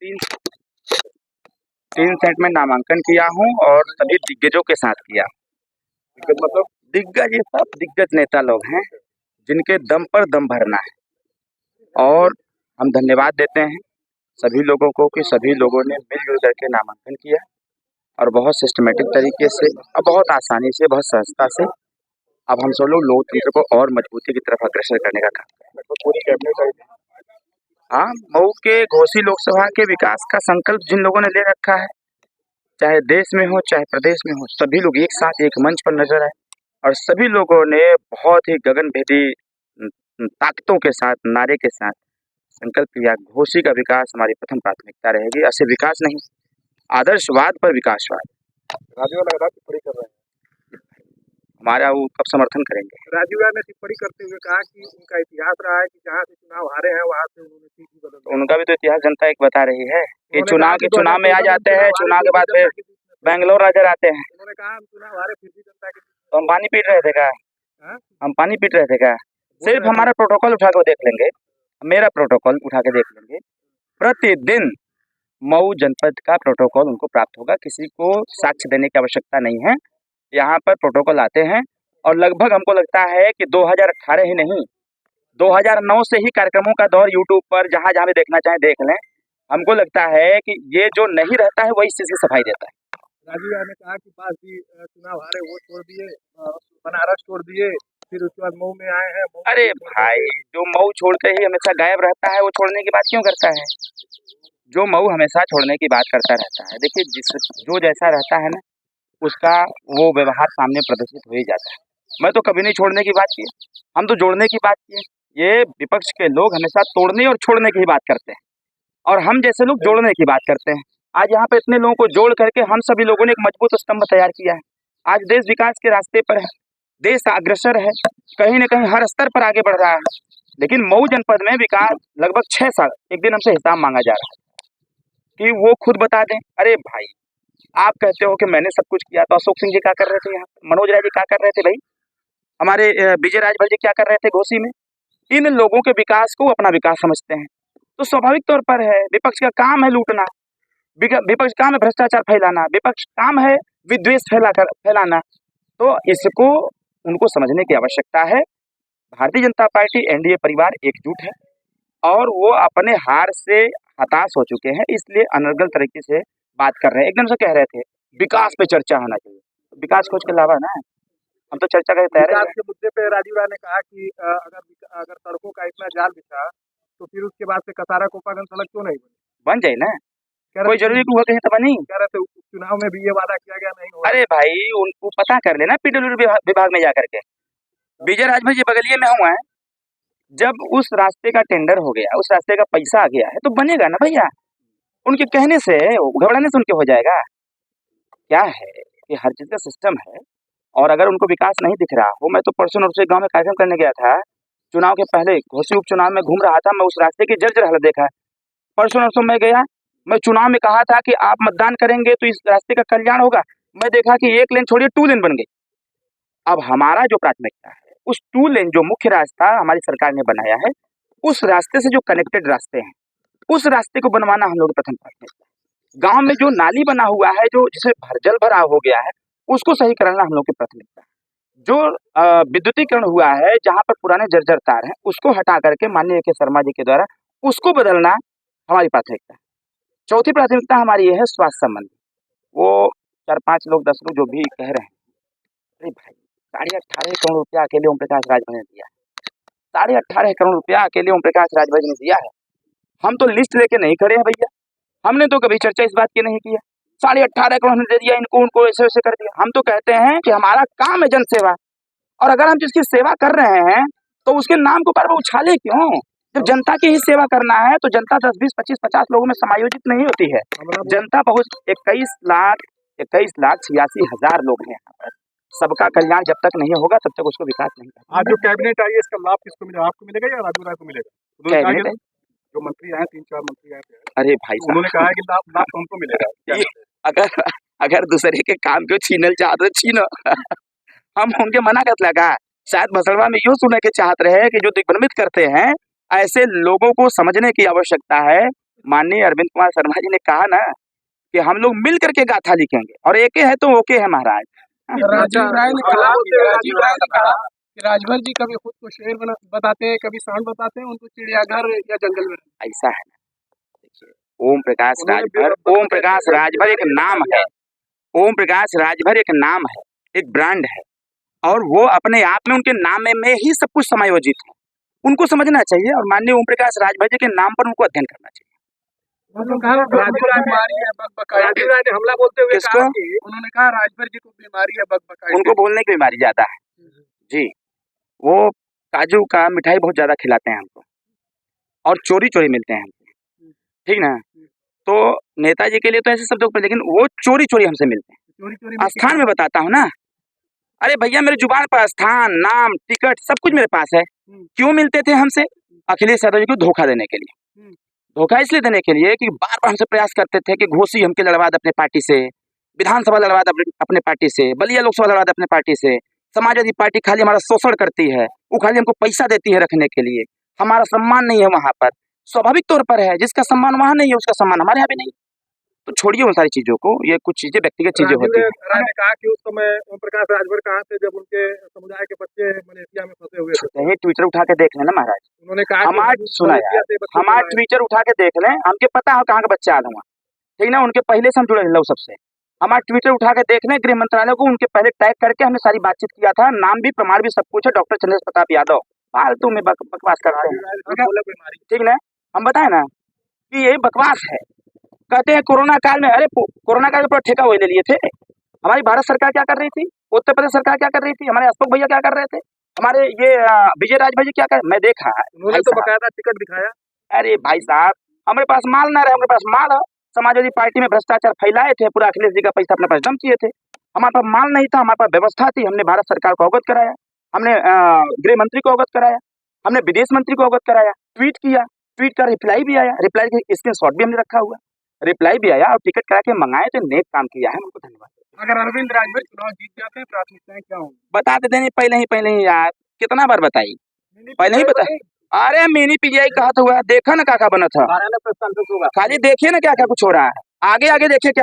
तीन तीन सेट में नामांकन किया हूँ और सभी दिग्गजों के साथ किया। दिग्गज मतलब दिग्गज, ये सब दिग्गज नेता लोग हैं जिनके दम पर दम भरना है। और हम धन्यवाद देते हैं सभी लोगों को कि सभी लोगों ने मिलजुल करके नामांकन किया और बहुत सिस्टमेटिक तरीके से और बहुत आसानी से, बहुत सहजता से अब हम सब लोग लोकतंत्र को और मजबूती की तरफ अग्रसर करने का काम करें। पूरी कैबिनेट, हाँ, मऊ के घोसी लोकसभा के विकास का संकल्प जिन लोगों ने ले रखा है, चाहे देश में हो चाहे प्रदेश में हो, सभी लोग एक साथ एक मंच पर नजर आए और सभी लोगों ने बहुत ही गगनभेदी ताकतों के साथ, नारे के साथ संकल्प लिया, घोसी का विकास हमारी प्रथम प्राथमिकता रहेगी। ऐसे विकास नहीं, आदर्शवाद पर विकासवाद। राजीव लग रहा टिप्पणी कर रहे हैं, हमारा वो कब समर्थन करेंगे। राजीव ने टिप्पणी करते हुए कहा कि उनका इतिहास रहा है कि जहाँ से चुनाव हारे हैं वहाँ से उन्होंने सीट ही बदल दी। उनका भी तो इतिहास जनता एक बता रही है कि चुनाव में आ जाते हैं, चुनाव के बाद फिर बेंगलोर नजर आते हैं। उन्होंने कहा हम चुनाव हारे फिर भी जनता के, तो हम पानी पीट रहे थे क्या? हम पानी पीट रहे थे क्या? सिर्फ हमारा प्रोटोकॉल उठा के देख लेंगे, मेरा प्रोटोकॉल उठा के देख लेंगे, प्रतिदिन मऊ जनपद का प्रोटोकॉल उनको प्राप्त होगा। किसी को साक्ष्य देने की आवश्यकता नहीं है। यहाँ पर प्रोटोकॉल आते हैं और लगभग हमको लगता है कि 2018 ही नहीं, 2009 से ही कार्यक्रमों का दौर यूट्यूब पर जहाँ जहाँ भी देखना चाहें देख लें। हमको लगता है कि ये जो नहीं रहता है वही इस चीज़ की सफाई देता है। राजीव ने कहा कि पास भी चुनाव हारे वो छोड़ दिए, बनारस छोड़ दिए, फिर उसके बाद मऊ में आए हैं। अरे भाई, जो मऊ छोड़ के ही हमेशा गायब रहता है वो छोड़ने की बात क्यों करता है? जो मऊ हमेशा छोड़ने की बात करता रहता है, देखिए जो जैसा रहता है ना उसका वो व्यवहार सामने प्रदर्शित हो ही जाता है। मैं तो कभी नहीं छोड़ने की बात की, हम तो जोड़ने की बात की। ये विपक्ष के लोग हमेशा तोड़ने और छोड़ने की ही बात करते हैं और हम जैसे लोग जोड़ने की बात करते हैं। आज यहाँ पे इतने लोगों को जोड़ करके हम सभी लोगों ने एक मजबूत स्तंभ तैयार किया है। आज देश विकास के रास्ते पर है, देश अग्रसर है, कहीं न कहीं हर स्तर पर आगे बढ़ रहा है। लेकिन मऊ जनपद में विकास लगभग 6 साल, एक दिन हमसे हिसाब मांगा जा रहा है कि वो खुद बता दें। अरे भाई, आप कहते हो कि मैंने सब कुछ किया, तो अशोक सिंह जी क्या कर रहे थे यहाँ? मनोज राय जी क्या कर रहे थे भाई? हमारे विजय राजभर जी क्या कर रहे थे घोसी में? इन लोगों के विकास को अपना विकास समझते हैं, तो स्वाभाविक तौर पर है विपक्ष का काम है लूटना, विपक्ष काम है भ्रष्टाचार फैलाना, विपक्ष काम है विद्वेष फैलाना। तो इसको उनको समझने की आवश्यकता है। भारतीय जनता पार्टी एनडीए परिवार एकजुट है और वो अपने हार से हताश हो चुके हैं, इसलिए अनर्गल तरीके से बात कर रहे हैं। एकदम से कह रहे थे विकास पे चर्चा होना चाहिए, विकास खोज के अलावा ना हम तो चर्चा करते हैं। विकास के मुद्दे पे राजीव राय ने कहा कि अगर सड़कों का इतना जाल बिछा तो फिर उसके बाद से कसारा कोपागंज सड़क क्यों नहीं बन जाए ना, कोई जरूरी हुआ कहीं तो बनी। कह रहे थे चुनाव में भी ये वादा किया गया, नहीं हुआ। अरे भाई, उनको पता कर लेना पीडब्ल्यूडी विभाग में जाकर के। विजय राजभर जी बगलिए में हुआ है, जब उस रास्ते का टेंडर हो गया, उस रास्ते का पैसा आ गया है तो बनेगा ना भैया। उनके कहने से, घबराने से उनके हो जाएगा क्या? है कि हर चीज का सिस्टम है और अगर उनको विकास नहीं दिख रहा हो, मैं तो परसों नरसों गांव में कार्यक्रम करने गया था, चुनाव के पहले घोसी उपचुनाव में घूम रहा था, मैं उस रास्ते की जर्जर हालत देखा। परसों नरसों मैं गया, मैं चुनाव में कहा था कि आप मतदान करेंगे तो इस रास्ते का कल्याण होगा, मैं देखा कि 1 लेन छोड़िए 2 लेन बन गई। अब हमारा जो प्राथमिकता है उस 2 लेन जो मुख्य रास्ता हमारी सरकार ने बनाया है, उस रास्ते से जो कनेक्टेड रास्ते हैं उस रास्ते को बनवाना हम लोग प्रथम प्राथमिकता। गांव में जो नाली बना हुआ है, जो जिसे जल भराव हो गया है, उसको सही कराना हम लोग की प्राथमिकता है। जो विद्युतीकरण हुआ है, जहां पर पुराने जर्जर तार हैं उसको हटा करके माननीय के शर्मा जी के द्वारा उसको बदलना हमारी प्राथमिकता है। चौथी प्राथमिकता हमारी ये है स्वास्थ्य संबंधी। वो 4-5 लोग 10 लोग जो भी कह रहे हैं, अरे भाई 18.5 करोड़ रुपया अकेले ओम प्रकाश राजभर ने दिया है। 18.5 करोड़ रुपया अकेले ओम प्रकाश राजभर ने दिया है। हम तो लिस्ट लेके नहीं खड़े हैं भैया, हमने तो कभी चर्चा इस बात की नहीं किया 18.5 करोड़ दे दिया इनको, उनको ऐसे वैसे कर दिया। हम तो कहते हैं कि हमारा काम है जन सेवा, और अगर हम जिसकी सेवा कर रहे हैं तो उसके नाम को बार बार उछाले क्यों? जब जनता की ही सेवा करना है तो जनता 10, 20, 25, 50 लोगों में समायोजित नहीं होती है। जनता बहुत 21,86,86,000 लोग हैं यहाँ पर। सबका कल्याण जब तक नहीं होगा तब तक उसको विकास नहीं होगा। आज जो कैबिनेट आई है इसका लाभ किसको मिलेगा? आपको मिलेगा या राजू राय को मिलेगा? कैबिनेट जो मंत्री आए 3-4 मंत्री आए थे, अरे भाई साहब, उन्होंने कहा है कि लाभ हमको मिलेगा। अगर दूसरे के काम को छीनल चाहते छीनो हम उनके मना कर लगा। शायद भसड़वा में यूं सुनने के चाहत रहे कि जो दिग्भ्रमित करते हैं, ऐसे लोगों को समझने की आवश्यकता है माननीय अरविंद कुमार शर्मा जी ने कहा ना कि हम लोग मिल करके गाथा लिखेंगे और एके है तो ओके है महाराज। राजीव राय ने कहा कि राजभर जी कभी खुद को शेर बताते हैं, कभी सांड बताते हैं, उनको चिड़ियाघर या जंगल में ऐसा है ना, देखिए ओम प्रकाश राजभर एक नाम है, ओम प्रकाश राजभर एक नाम है, एक ब्रांड है, और वो अपने आप में उनके नाम में ही सब कुछ समायोजित है। उनको समझना चाहिए और माननीय ओम प्रकाश राजभर जी के नाम पर उनको अध्ययन करना चाहिए। राजीव राय ने हमला बोलते हुए किसको? कहा कि उन्होंने कहा राजभर जी को बीमारी है बकबकाई। उनको बोलने की बीमारी ज्यादा है जी। वो काजू का मिठाई बहुत ज्यादा खिलाते हैं हमको और चोरी चोरी मिलते हैं हमको, ठीक ना। तो नेताजी के लिए तो ऐसे शब्दों पर, लेकिन वो चोरी चोरी हमसे मिलते हैं। स्थान में बताता हूँ ना, अरे भैया मेरे जुबान पर स्थान, नाम, टिकट सब कुछ मेरे पास है। क्यों मिलते थे हमसे? अखिलेश यादव जी को धोखा देने के लिए। धोखा इसलिए देने के लिए कि बार बार हमसे प्रयास करते थे कि घोसी हमके लड़वा दे अपने पार्टी से, विधानसभा लड़वा दे अपने पार्टी से, बलिया लोकसभा लड़वा दे अपने पार्टी से। समाजवादी पार्टी खाली हमारा शोषण करती है, वो खाली हमको पैसा देती है रखने के लिए, हमारा सम्मान नहीं है वहां पर। स्वाभाविक तौर पर है, जिसका सम्मान वहां नहीं है उसका सम्मान हमारे यहाँ भी नहीं। तो छोड़िए उन सारी चीजों को, ये कुछ चीजें व्यक्तिगत चीजें होती है। राय ने कहा कि उस समय ओम प्रकाश राजभर कहाँ थे जब उनके समुदाय के बच्चे मलेशिया में फंसे हुए थे? कहीं ट्विटर उठा के देख लेना महाराज, उन्होंने कहा हमारा सुना यार, हमारा ट्विटर उठा के देख लें, हमके पता है कहाँ के बच्चे आए हुआ, ठीक ना। उनके पहले से हम जुड़े लोग सबसे, हमारा ट्विटर उठा के देख लें, गृह मंत्रालय को उनके पहले टैग करके हमने सारी बातचीत किया था, नाम भी प्रमाण भी सब कुछ है, डॉक्टर चंद्रेश प्रताप यादव। फालतू में बकवास करते हैं, ठीक ना। हम बताए ना कि यही बकवास है। कहते हैं कोरोना काल में, अरे कोरोना काल में पूरा ठेका वही ले लिए थे। हमारी भारत सरकार क्या कर रही थी, उत्तर प्रदेश सरकार क्या कर रही थी, हमारे अशोक भैया क्या कर रहे थे, हमारे ये विजय राज भाई क्या कर, मैं देखा है, उन्होंने तो बकायदा टिकट दिखाया। अरे भाई साहब, हमारे पास माल ना रहे, हमारे पास माल है। समाजवादी पार्टी में भ्रष्टाचार फैलाए थे, पूरा अखिलेश जी का पैसा अपने पास डंप किए थे। हमारे पास माल नहीं था, हमारे पास व्यवस्था थी, हमने भारत सरकार को अवगत कराया, हमने गृह मंत्री को अवगत कराया, हमने विदेश मंत्री को अवगत कराया, ट्वीट किया, ट्वीट का रिप्लाई भी आया, रिप्लाई का स्क्रीनशॉट भी हमने रखा हुआ, रिप्लाई भी आया और टिकट करा के मंगाए, तो नेक काम किया है, उनको धन्यवाद। अगर अरविंद राजभर चुनाव जीत जाते हैं प्राथमिकताएं क्या होंगी? बता देते नहीं पहले ही यार, कितना बार बताई, पहले ही बता। अरे मिनी पीजीआई कहा था, देखा ना क्या क्या बना था, खाली देखिए ना क्या क्या कुछ हो रहा है, आगे आगे देखिए क्या